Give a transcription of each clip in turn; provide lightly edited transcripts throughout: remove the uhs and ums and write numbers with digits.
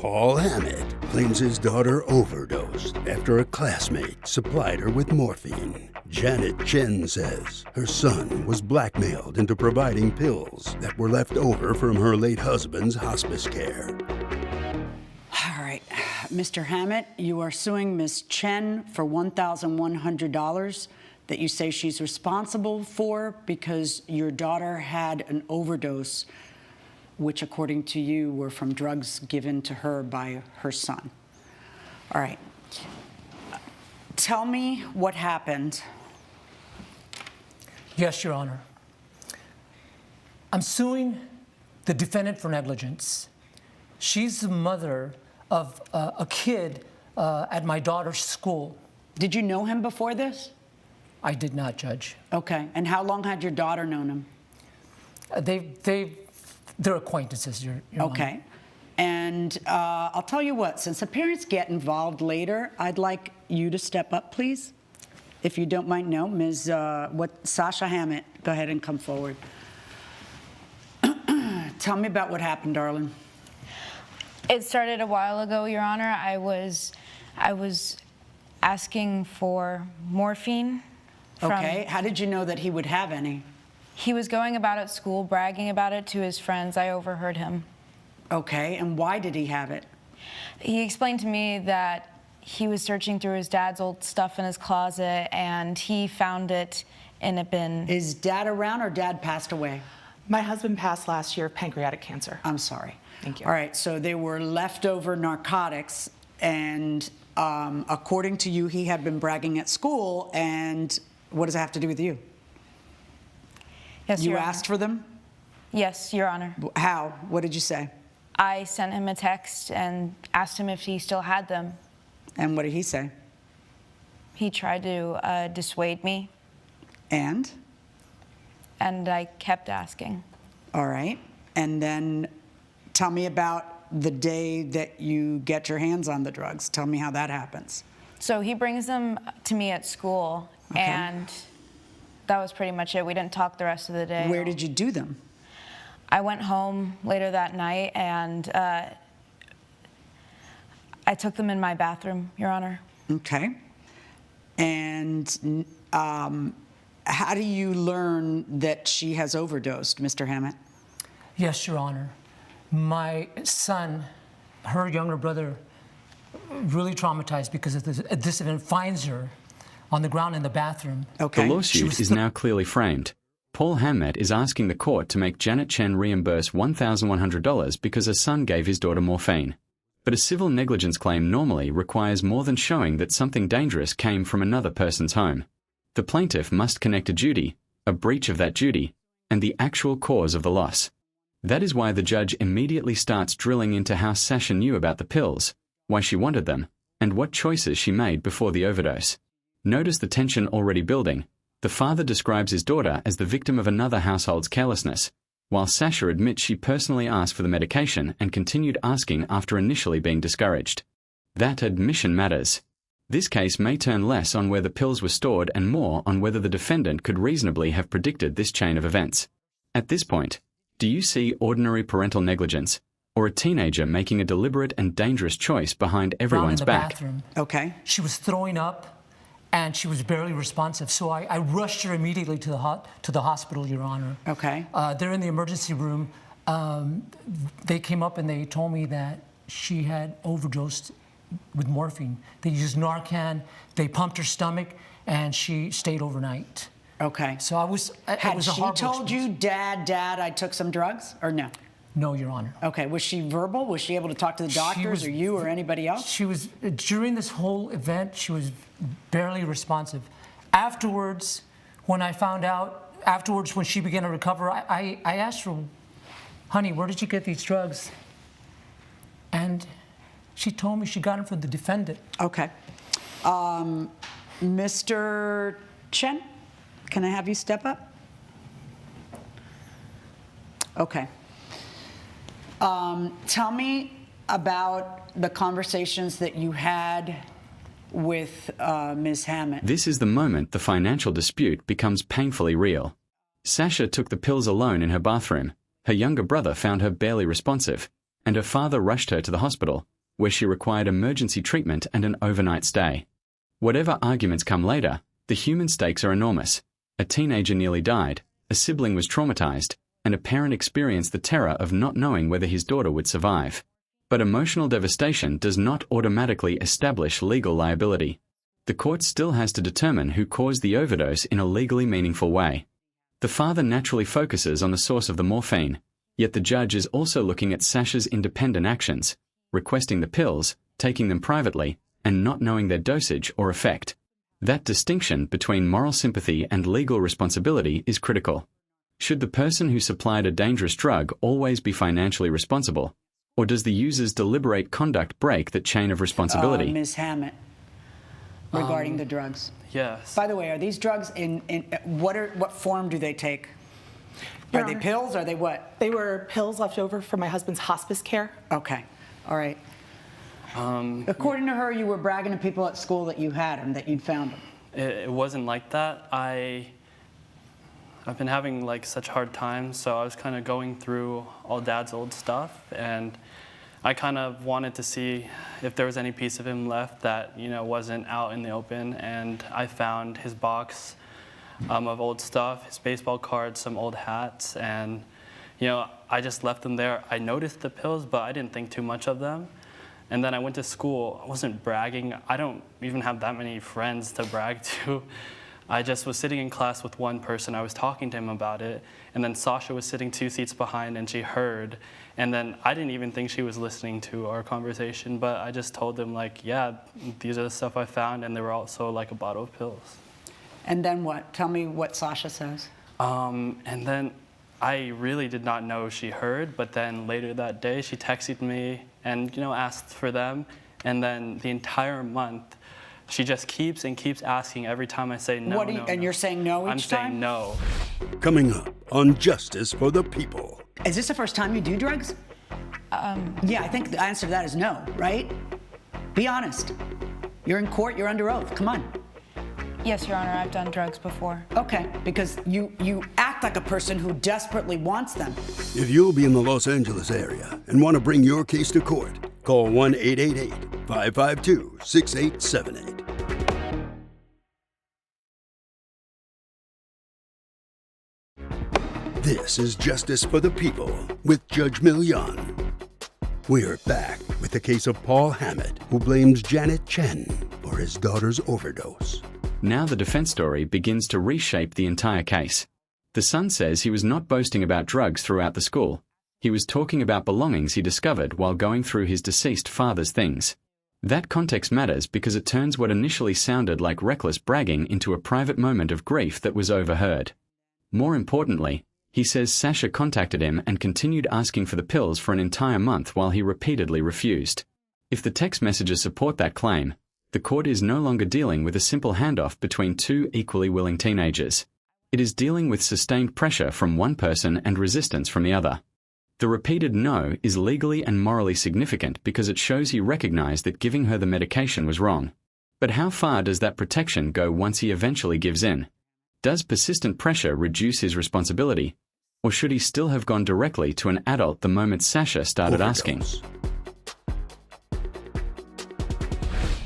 Paul Hammett claims his daughter overdosed after a classmate supplied her with morphine. Janet Chen says her son was blackmailed into providing pills that were left over from her late husband's hospice care. All right, Mr. Hammett, you are suing Ms. Chen for $1,100 that you say she's responsible for because your daughter had an overdose, which, according to you, were from drugs given to her by her son. All right. Tell me what happened. Yes, Your Honor. I'm suing the defendant for negligence. She's the mother of a kid at my daughter's school. Did you know him before this? I did not, Judge. Okay. And how long had your daughter known him? They're acquaintances, Your Honor. Okay. And I'll tell you what, since the parents get involved later, I'd like you to step up, please. If you don't mind, no, Ms. Sasha Hammett, go ahead and come forward. Tell me about what happened, darling. It started a while ago, Your Honor. I was asking for morphine. Okay. How did you know that he would have any? He was going about at school, bragging about it to his friends. I overheard him. Okay. And why did he have it? He explained to me that he was searching through his dad's old stuff in his closet, and he found it in a bin. Is Dad around, or Dad passed away? My husband passed last year of pancreatic cancer. I'm sorry. Thank you. All right, so they were leftover narcotics, and according to you, he had been bragging at school, and what does it have to do with you? Yes, You Your Honor. asked for them? Yes, Your Honor. How? What did you say? I sent him a text and asked him if he still had them. And what did he say? He tried to dissuade me, And? and I kept asking. All right. And then tell me about the day that you get your hands on the drugs. Tell me how that happens. So he brings them to me at school, Okay. and that was pretty much it. We didn't talk the rest of the day. Where did you do them? I went home later that night, and I took them in my bathroom, Your Honor. Okay. And how do you learn that she has overdosed, Mr. Hammett? Yes, Your Honor. My son, her younger brother, really traumatized because of this event, finds her on the ground in the bathroom. Okay. The lawsuit is now clearly framed. Paul Hammett is asking the court to make Janet Chen reimburse $1,100 because her son gave his daughter morphine. But a civil negligence claim normally requires more than showing that something dangerous came from another person's home. The plaintiff must connect a duty, a breach of that duty, and the actual cause of the loss. That is why the judge immediately starts drilling into how Sasha knew about the pills, why she wanted them, and what choices she made before the overdose. Notice the tension already building. The father describes his daughter as the victim of another household's carelessness, while Sasha admits she personally asked for the medication and continued asking after initially being discouraged. That admission matters. This case may turn less on where the pills were stored and more on whether the defendant could reasonably have predicted this chain of events. At this point, do you see ordinary parental negligence, or a teenager making a deliberate and dangerous choice behind everyone's back? Bathroom. Okay. She was throwing up, and she was barely responsive. So I rushed her immediately to the hospital, Your Honor. Okay. They're in the emergency room. They came up and they told me that she had overdosed with morphine. They used Narcan. They pumped her stomach, and she stayed overnight. Okay. So it was a Had she horrible told you, experience. Dad, I took some drugs, or no? No, Your Honor. Okay. Was she verbal? Was she able to talk to the doctors, or you, or anybody else? She was, during this whole event, she was barely responsive. Afterwards, when I found out, when she began to recover, I asked her, honey, where did you get these drugs? And she told me she got them from the defendant. Okay. Mr. Chen, can I have you step up? Okay. Tell me about the conversations that you had with Ms. Hammett. This is the moment the financial dispute becomes painfully real. Sasha took the pills alone in her bathroom. Her younger brother found her barely responsive, and her father rushed her to the hospital, where she required emergency treatment and an overnight stay. Whatever arguments come later, the human stakes are enormous. A teenager nearly died, a sibling was traumatized, and a parent experienced the terror of not knowing whether his daughter would survive. But emotional devastation does not automatically establish legal liability. The court still has to determine who caused the overdose in a legally meaningful way. The father naturally focuses on the source of the morphine, yet the judge is also looking at Sasha's independent actions, requesting the pills, taking them privately, and not knowing their dosage or effect. That distinction between moral sympathy and legal responsibility is critical. Should the person who supplied a dangerous drug always be financially responsible, or does the user's deliberate conduct break that chain of responsibility? Ms. Hammett, regarding the drugs. Yes. By the way, are these drugs in what form do they take? Your Are they Honor. pills? Are they what? They were pills left over from my husband's hospice care. Okay, all right. According to her, you were bragging to people at school that you had them, that you'd found them. It wasn't like that. I've been having like such hard times, so I was kind of going through all Dad's old stuff, and I kind of wanted to see if there was any piece of him left that, you know, wasn't out in the open, and I found his box of old stuff, his baseball cards, some old hats, and, you know, I just left them there. I noticed the pills, but I didn't think too much of them. And then I went to school. I wasn't bragging. I don't even have that many friends to brag to. I just was sitting in class with one person. I was talking to him about it. And then Sasha was sitting 2 seats behind, and she heard. And then I didn't even think she was listening to our conversation, but I just told them, like, yeah, these are the stuff I found, and there were also like a bottle of pills. And then what? Tell me what Sasha says. And then I really did not know she heard, but then later that day she texted me and, you know, asked for them. And then the entire month she just keeps and keeps asking every time I say no. And you're saying no each I'm time? saying no. Coming up on Justice for the People. Is this the first time you do drugs? Yeah, I think the answer to that is no, right? Be honest. You're in court, you're under oath. Come on. Yes, Your Honor, I've done drugs before. Okay, because you act like a person who desperately wants them. If you'll be in the Los Angeles area and want to bring your case to court, call 1-888-552-6878. This is Justice for the People with Judge Millian. We're back with the case of Paul Hammett, who blames Janet Chen for his daughter's overdose. Now the defense story begins to reshape the entire case. The son says he was not boasting about drugs throughout the school. He was talking about belongings he discovered while going through his deceased father's things. That context matters because it turns what initially sounded like reckless bragging into a private moment of grief that was overheard. More importantly, he says Sasha contacted him and continued asking for the pills for an entire month while he repeatedly refused. If the text messages support that claim, the court is no longer dealing with a simple handoff between two equally willing teenagers. It is dealing with sustained pressure from one person and resistance from the other. The repeated no is legally and morally significant because it shows he recognized that giving her the medication was wrong. But how far does that protection go once he eventually gives in? Does persistent pressure reduce his responsibility? Or should he still have gone directly to an adult the moment Sasha started asking?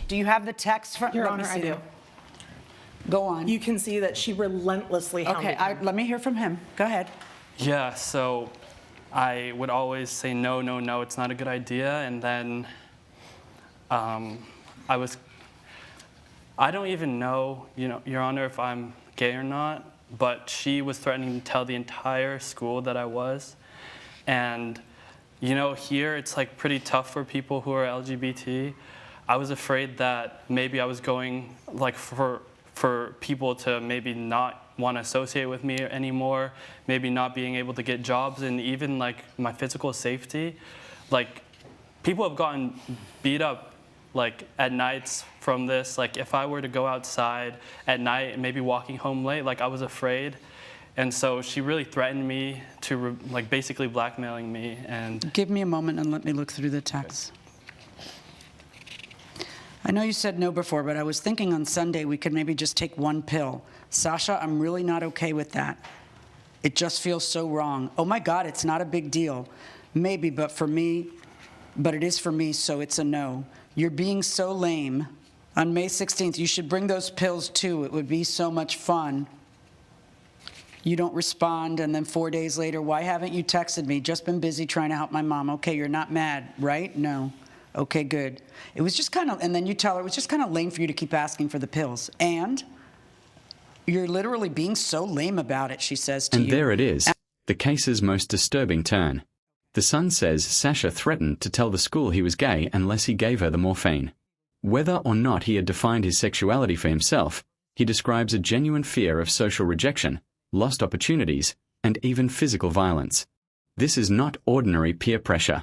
Do you have the text from? Your let me Honor, I see do. them. Go on. You can see that she relentlessly hounded Okay, him. let me hear from him. Go ahead. Yeah, so I would always say no, no, no, it's not a good idea. And then I don't even know, Your Honor, if I'm gay or not, but she was threatening to tell the entire school that I was. And, here it's like pretty tough for people who are LGBT. I was afraid that maybe I was going like for people to maybe not want to associate with me anymore, maybe not being able to get jobs, and even like my physical safety. Like, people have gotten beat up like at nights from this. Like, if I were to go outside at night and maybe walking home late, like I was afraid. And so she really threatened me to like basically blackmailing me. And Give me a moment and let me look through the text. I know you said no before, but I was thinking on Sunday we could maybe just take one pill. Sasha, I'm really not okay with that. It just feels so wrong. Oh my God, it's not a big deal. Maybe, but for me, but it is for me, so it's a no. You're being so lame. On May 16th, you should bring those pills too. It would be so much fun. You don't respond, and then 4 days later, why haven't you texted me? Just been busy trying to help my mom. Okay, you're not mad, right? No. Okay, good. It was just kind of, and then you tell her, it was just kind of lame for you to keep asking for the pills. And you're literally being so lame about it, she says to you. And there it is, the case's most disturbing turn. The son says Sasha threatened to tell the school he was gay unless he gave her the morphine. Whether or not he had defined his sexuality for himself, he describes a genuine fear of social rejection, lost opportunities, and even physical violence. This is not ordinary peer pressure.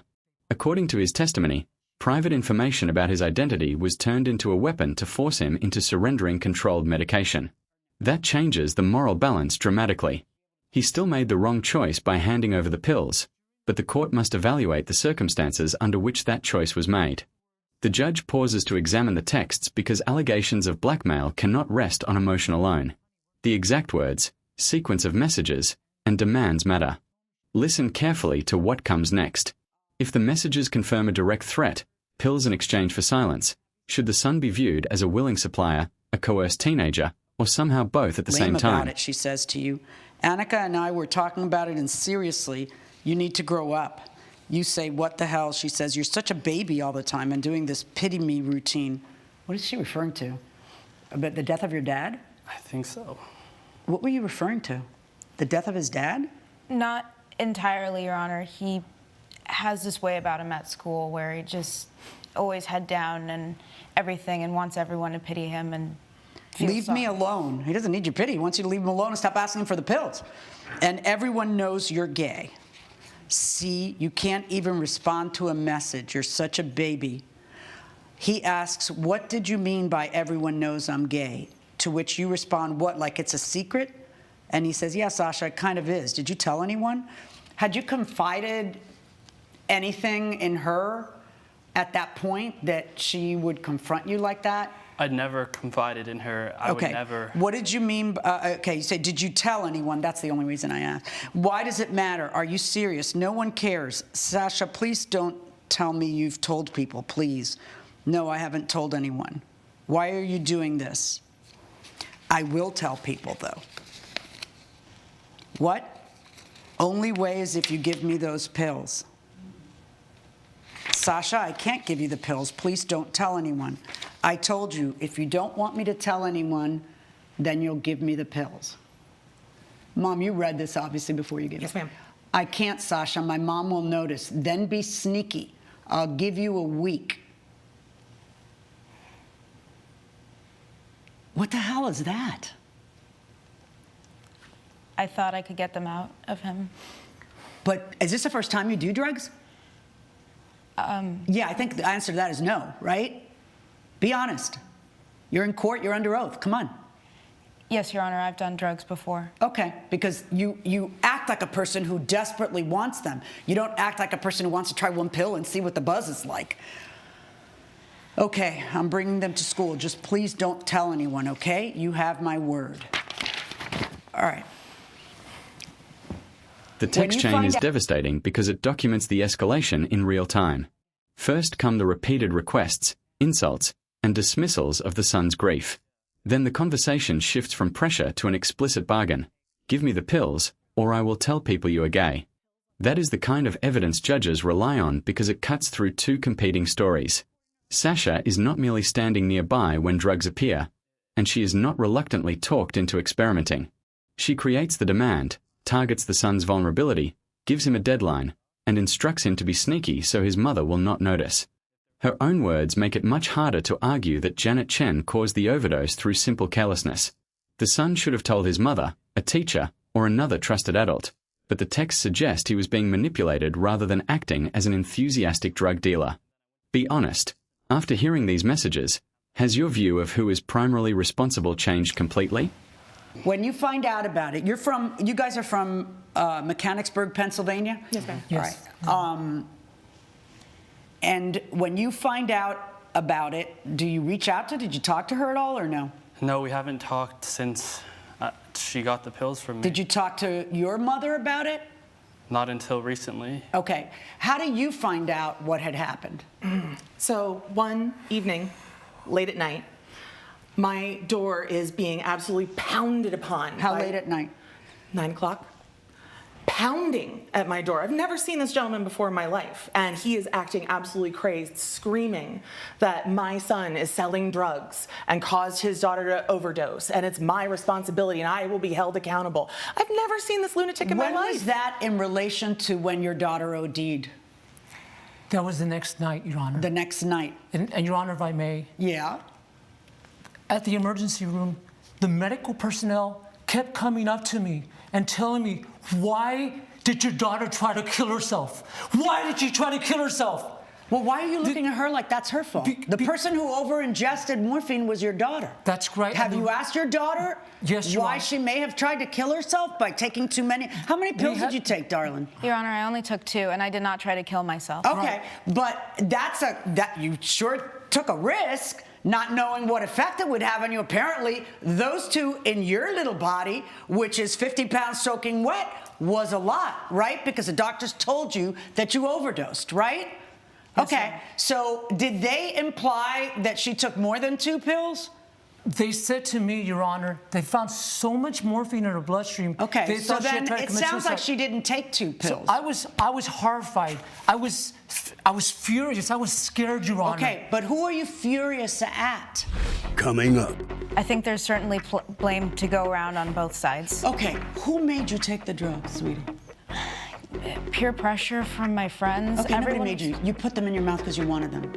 According to his testimony, private information about his identity was turned into a weapon to force him into surrendering controlled medication. That changes the moral balance dramatically. He still made the wrong choice by handing over the pills, but the court must evaluate the circumstances under which that choice was made. The judge pauses to examine the texts because allegations of blackmail cannot rest on emotion alone. The exact words, sequence of messages, and demands matter. Listen carefully to what comes next. If the messages confirm a direct threat, pills in exchange for silence, should the son be viewed as a willing supplier, a coerced teenager, or somehow both at the same time? About it, she says to you. Annika and I were talking about it, and seriously, you need to grow up. You say, what the hell? She says, you're such a baby all the time and doing this pity me routine. What is she referring to? About the death of your dad? I think so. What were you referring to? The death of his dad? Not entirely, Your Honor. He has this way about him at school where he just always head down and everything and wants everyone to pity him and feel Leave me sorry. alone. He doesn't need your pity. He wants you to leave him alone and stop asking for the pills. And everyone knows you're gay. See, you can't even respond to a message. You're such a baby. He asks, what did you mean by everyone knows I'm gay? To which you respond, what, like it's a secret? And he says, yeah, Sasha, it kind of is. Did you tell anyone? Had you confided anything in her at that point that she would confront you like that? I'd never confided in her. I would never. What did you mean? Okay, you say, did you tell anyone? That's the only reason I asked. Why does it matter? Are you serious? No one cares. Sasha, please don't tell me you've told people, please. No, I haven't told anyone. Why are you doing this? I will tell people, though. What? Only way is if you give me those pills. Sasha, I can't give you the pills. Please don't tell anyone. I told you, if you don't want me to tell anyone, then you'll give me the pills. Mom, you read this obviously before you gave it. Yes, ma'am. I can't, Sasha. My mom will notice. Then be sneaky. I'll give you a week. What the hell is that? I thought I could get them out of him. But is this the first time you do drugs? Yeah, I think the answer to that is no, right? Be honest. You're in court, you're under oath. Come on. Yes, Your Honor, I've done drugs before. Okay, because you act like a person who desperately wants them. You don't act like a person who wants to try one pill and see what the buzz is like. Okay, I'm bringing them to school. Just please don't tell anyone, okay? You have my word. All right. The text chain is devastating because it documents the escalation in real time. First come the repeated requests, insults, and dismissals of the son's grief. Then the conversation shifts from pressure to an explicit bargain. Give me the pills, or I will tell people you are gay. That is the kind of evidence judges rely on because it cuts through two competing stories. Sasha is not merely standing nearby when drugs appear, and she is not reluctantly talked into experimenting. She creates the demand, targets the son's vulnerability, gives him a deadline, and instructs him to be sneaky so his mother will not notice. Her own words make it much harder to argue that Janet Chen caused the overdose through simple carelessness. The son should have told his mother, a teacher, or another trusted adult, but the texts suggest he was being manipulated rather than acting as an enthusiastic drug dealer. Be honest. After hearing these messages, has your view of who is primarily responsible changed completely? When you find out about it, you guys are from Mechanicsburg, Pennsylvania? Yes, ma'am. Yes. All right. And when you find out about it, do you reach out to, did you talk to her at all or no? No, we haven't talked since she got the pills from me. Did you talk to your mother about it? Not until recently. Okay. How do you find out what had happened? So one evening, late at night, my door is being absolutely pounded upon. How by late at night? 9 o'clock. Pounding at my door. I've never seen this gentleman before in my life, and he is acting absolutely crazed, screaming that my son is selling drugs and caused his daughter to overdose, and it's my responsibility, and I will be held accountable. I've never seen this lunatic in my life. When was that in relation to when your daughter OD'd? That was the next night, Your Honor. The next night? And Your Honor, if I may. Yeah. At the emergency room, the medical personnel kept coming up to me and telling me, why did your daughter try to kill herself? Why did she try to kill herself? Well, why are you looking at her like that's her fault? The person who over-ingested morphine was your daughter. That's right. Have you asked your daughter Yes, Your why Honor. she may have tried to kill herself by taking too many? How many pills did you take, darling? Your Honor, I only took 2, and I did not try to kill myself. Okay, but that you sure took a risk, not knowing what effect it would have on you. Apparently, those 2 in your little body, which is 50 pounds soaking wet, was a lot, right? Because the doctors told you that you overdosed, right? Yes, Okay, ma'am. so did they imply that she took more than 2 pills? They said to me, Your Honor, they found so much morphine in her bloodstream. Okay, they so thought she had then tried to it commit sounds like suicide. she didn't take 2 pills. So I was horrified. I was furious. I was scared, Your Honor. Okay, but who are you furious at? Coming up, I think there's certainly blame to go around on both sides. Okay, who made you take the drugs, sweetie? Peer pressure from my friends. Okay, nobody everyone- made you. You put them in your mouth because you wanted them.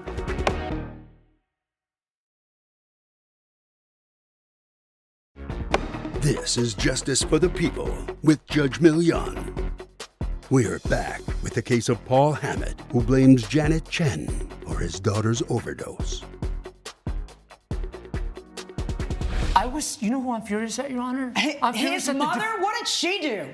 this is Justice for the People with Judge Millian. We're back with the case of Paul Hammett, who blames Janet Chen for his daughter's overdose. You know who I'm furious at, Your Honor? I'm furious His at the mother? What did she do?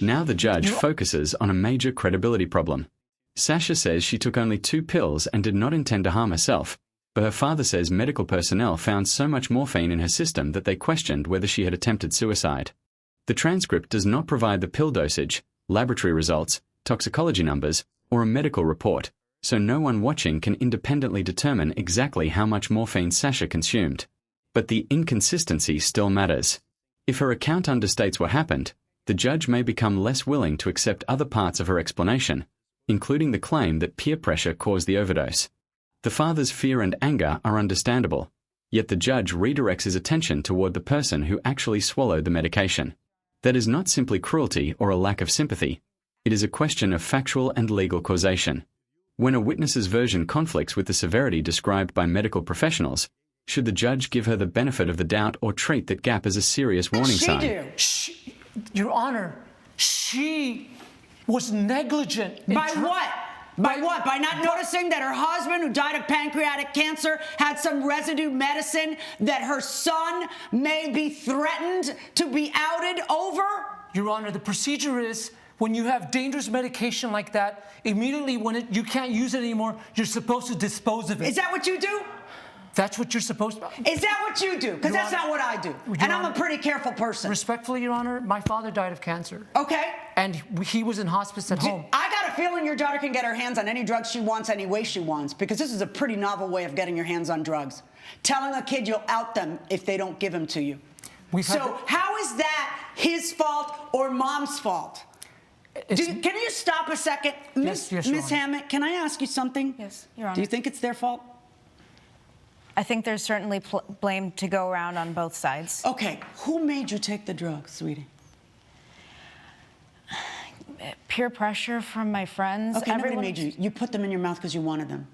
Now the judge focuses on a major credibility problem. Sasha says she took only 2 pills and did not intend to harm herself, but her father says medical personnel found so much morphine in her system that they questioned whether she had attempted suicide. The transcript does not provide the pill dosage, laboratory results, toxicology numbers, or a medical report, so no one watching can independently determine exactly how much morphine Sasha consumed. But the inconsistency still matters. If her account understates what happened, the judge may become less willing to accept other parts of her explanation, including the claim that peer pressure caused the overdose. The father's fear and anger are understandable, yet the judge redirects his attention toward the person who actually swallowed the medication. That is not simply cruelty or a lack of sympathy. It is a question of factual and legal causation. When a witness's version conflicts with the severity described by medical professionals, should the judge give her the benefit of the doubt or treat that gap as a serious warning sign? Your Honor, she was negligent. By what? By what? By not noticing that her husband, who died of pancreatic cancer, had some residue medicine that her son may be threatened to be outed over? Your Honor, the procedure is when you have dangerous medication like that, immediately when you can't use it anymore, you're supposed to dispose of it. Is that what you do? That's what you're supposed to. Is that what you do? Because Your that's Honor, not what I do. Your And I'm a Honor, pretty careful person. Respectfully, Your Honor, my father died of cancer. Okay. And he was in hospice at home. I got a feeling your daughter can get her hands on any drugs she wants, any way she wants, because this is a pretty novel way of getting your hands on drugs. Telling a kid you'll out them if they don't give them to you. So how is that his fault or mom's fault? Can you stop a second? Yes, Your Miss Honor. Hammett, can I ask you something? Yes, Your Honor. Do you think it's their fault? I think there's certainly blame to go around on both sides. Okay, who made you take the drugs, sweetie? Peer pressure from my friends. Okay, nobody made you. You put them in your mouth because you wanted them.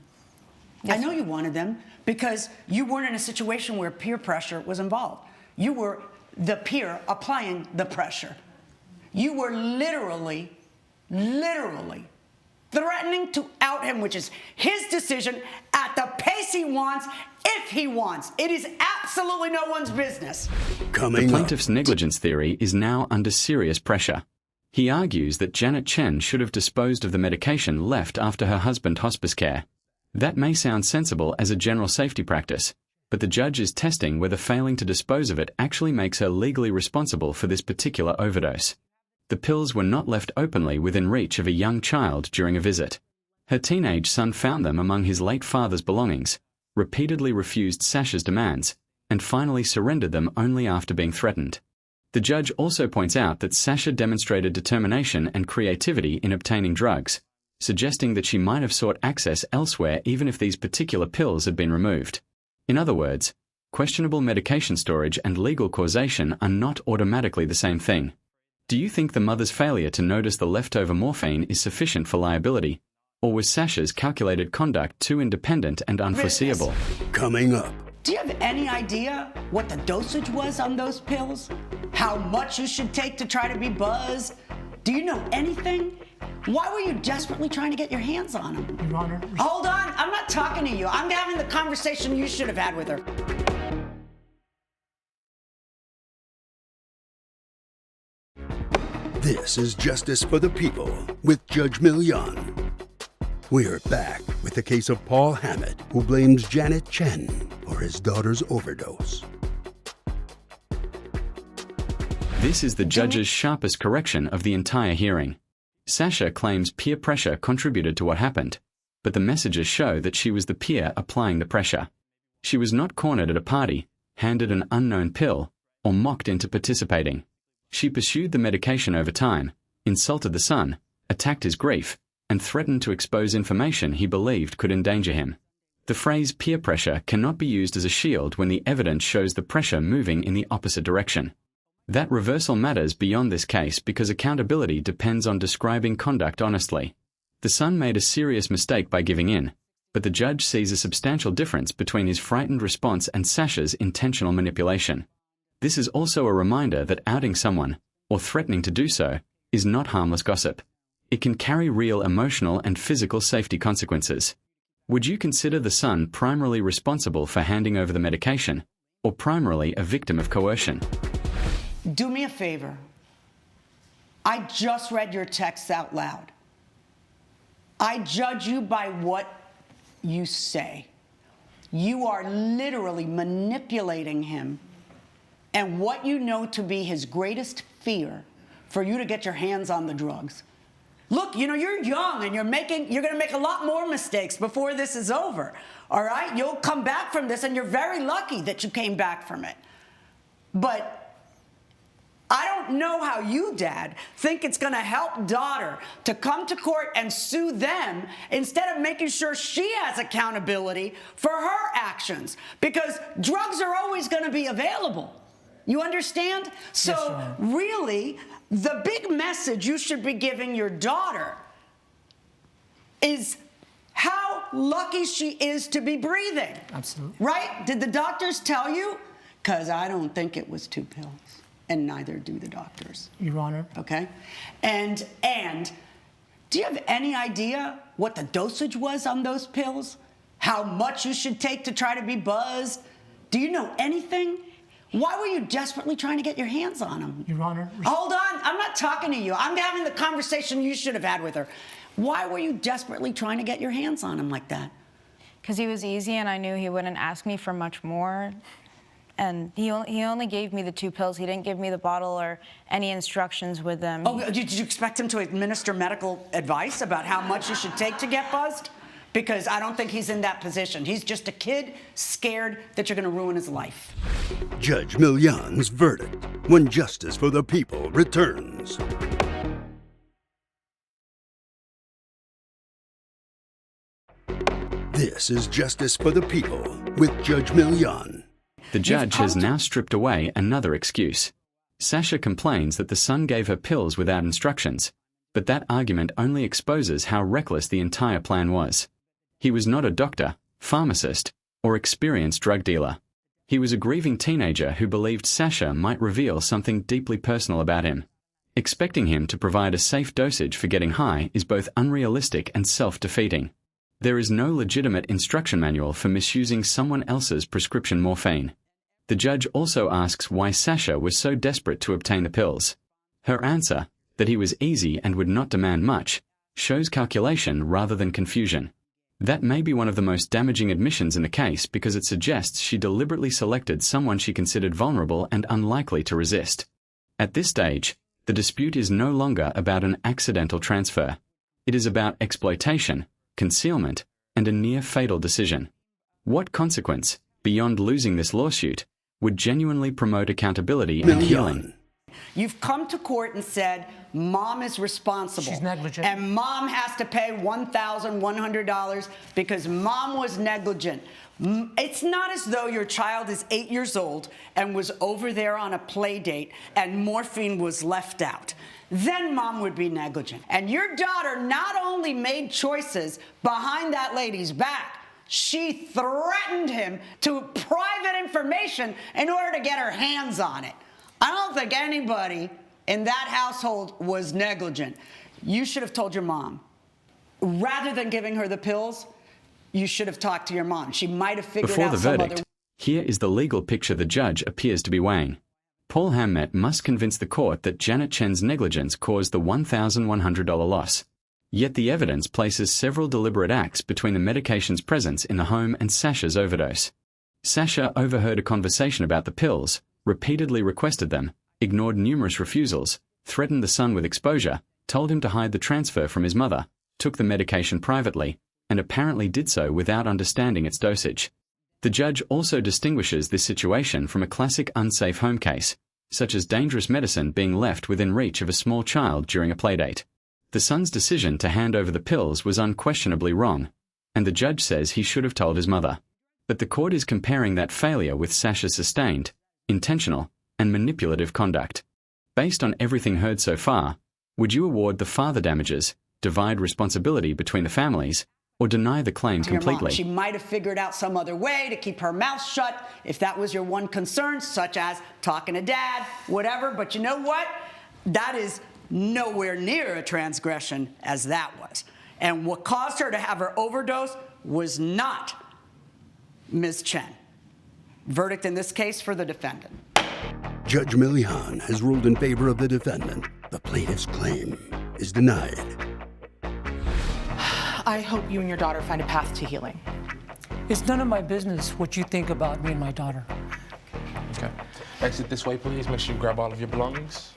Yes. I know you wanted them because you weren't in a situation where peer pressure was involved. You were the peer applying the pressure. You were literally threatening to out him, which is his decision at the pace he wants, if he wants. It is absolutely no one's business. The plaintiff's negligence theory is now under serious pressure. He argues that Janet Chen should have disposed of the medication left after her husband hospice care. That may sound sensible as a general safety practice, but the judge is testing whether failing to dispose of it actually makes her legally responsible for this particular overdose. The pills were not left openly within reach of a young child during a visit. Her teenage son found them among his late father's belongings, repeatedly refused Sasha's demands, and finally surrendered them only after being threatened. The judge also points out that Sasha demonstrated determination and creativity in obtaining drugs, suggesting that she might have sought access elsewhere even if these particular pills had been removed. In other words, questionable medication storage and legal causation are not automatically the same thing. Do you think the mother's failure to notice the leftover morphine is sufficient for liability, or was Sasha's calculated conduct too independent and unforeseeable? Coming up. Do you have any idea what the dosage was on those pills? How much you should take to try to be buzzed? Do you know anything? Why were you desperately trying to get your hands on them? Your Honor. Hold on, I'm not talking to you. I'm having the conversation you should have had with her. This is Justice for the People with Judge Millian. We're back with the case of Paul Hammett, who blames Janet Chen for his daughter's overdose. This is the judge's sharpest correction of the entire hearing. Sasha claims peer pressure contributed to what happened, but the messages show that she was the peer applying the pressure. She was not cornered at a party, handed an unknown pill, or mocked into participating. She pursued the medication over time, insulted the son, attacked his grief, and threatened to expose information he believed could endanger him. The phrase peer pressure cannot be used as a shield when the evidence shows the pressure moving in the opposite direction. That reversal matters beyond this case because accountability depends on describing conduct honestly. The son made a serious mistake by giving in, but the judge sees a substantial difference between his frightened response and Sasha's intentional manipulation. This is also a reminder that outing someone, or threatening to do so, is not harmless gossip. It can carry real emotional and physical safety consequences. Would you consider the son primarily responsible for handing over the medication, or primarily a victim of coercion? Do me a favor. I just read your texts out loud. I judge you by what you say. You are literally manipulating him and what you know to be his greatest fear for you to get your hands on the drugs. Look, you know, you're young and you're going to make a lot more mistakes before this is over. All right? You'll come back from this and you're very lucky that you came back from it. But I don't know how you, Dad, think it's going to help daughter to come to court and sue them instead of making sure she has accountability for her actions, because drugs are always going to be available. You understand? So Yes, really, the big message you should be giving your daughter is how lucky she is to be breathing. Absolutely. Right? Did the doctors tell you? Because I don't think it was 2 pills. And neither do the doctors. Your Honor. Okay? And do you have any idea what the dosage was on those pills? How much you should take to try to be buzzed? Do you know anything? Why were you desperately trying to get your hands on them? Your Honor. Hold on, I'm not talking to you. I'm having the conversation you should have had with her. Why were you desperately trying to get your hands on him like that? Because he was easy and I knew he wouldn't ask me for much more. And he only gave me the 2 pills. He didn't give me the bottle or any instructions with them. Oh, did you expect him to administer medical advice about how much you should take to get buzzed? Because I don't think he's in that position. He's just a kid scared that you're going to ruin his life. Judge Millian's verdict when Justice for the People returns. This is Justice for the People with Judge Millian. The judge has now stripped away another excuse. Sasha complains that the son gave her pills without instructions, but that argument only exposes how reckless the entire plan was. He was not a doctor, pharmacist, or experienced drug dealer. He was a grieving teenager who believed Sasha might reveal something deeply personal about him. Expecting him to provide a safe dosage for getting high is both unrealistic and self-defeating. There is no legitimate instruction manual for misusing someone else's prescription morphine. The judge also asks why Sasha was so desperate to obtain the pills. Her answer, that he was easy and would not demand much, shows calculation rather than confusion. That may be one of the most damaging admissions in the case because it suggests she deliberately selected someone she considered vulnerable and unlikely to resist. At this stage, The dispute is no longer about an accidental transfer. It is about exploitation, concealment, and a near-fatal decision. What consequence, beyond losing this lawsuit, would genuinely promote accountability and healing? You've come to court and said, Mom is responsible. She's negligent. And Mom has to pay $1,100 because Mom was negligent. It's not as though your child is 8 years old and was over there on a play date and morphine was left out. Then Mom would be negligent. And your daughter not only made choices behind that lady's back, she threatened him to private information in order to get her hands on it. I don't think anybody in that household was negligent. You should have told your mom. Rather than giving her the pills, you should have talked to your mom. She might have figured Before out the some verdict, other... here is the legal picture the judge appears to be weighing. Paul Hammett must convince the court that Janet Chen's negligence caused the $1,100 loss. Yet the evidence places several deliberate acts between the medication's presence in the home and Sasha's overdose. Sasha overheard a conversation about the pills, repeatedly requested them, ignored numerous refusals, threatened the son with exposure, told him to hide the transfer from his mother, took the medication privately, and apparently did so without understanding its dosage. The judge also distinguishes this situation from a classic unsafe home case, such as dangerous medicine being left within reach of a small child during a playdate. The son's decision to hand over the pills was unquestionably wrong, and the judge says he should have told his mother. But the court is comparing that failure with Sasha's sustained, intentional, and manipulative conduct. Based on everything heard so far, would you award the father damages, divide responsibility between the families, or deny the claim completely? She might have figured out some other way to keep her mouth shut if that was your one concern, such as talking to dad, whatever. But you know what? That is nowhere near a transgression as that was. And what caused her to have her overdose was not Ms. Chen. Verdict in this case for the defendant. Judge Milian has ruled in favor of the defendant. The plaintiff's claim is denied. I hope you and your daughter find a path to healing. It's none of my business what you think about me and my daughter. Okay. Exit this way, please. Make sure you grab all of your belongings.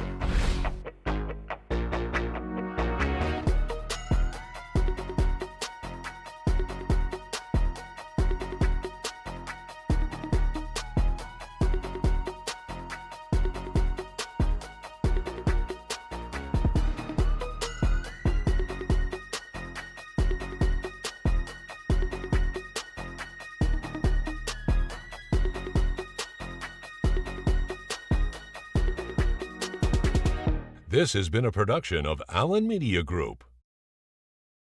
This has been a production of Allen Media Group.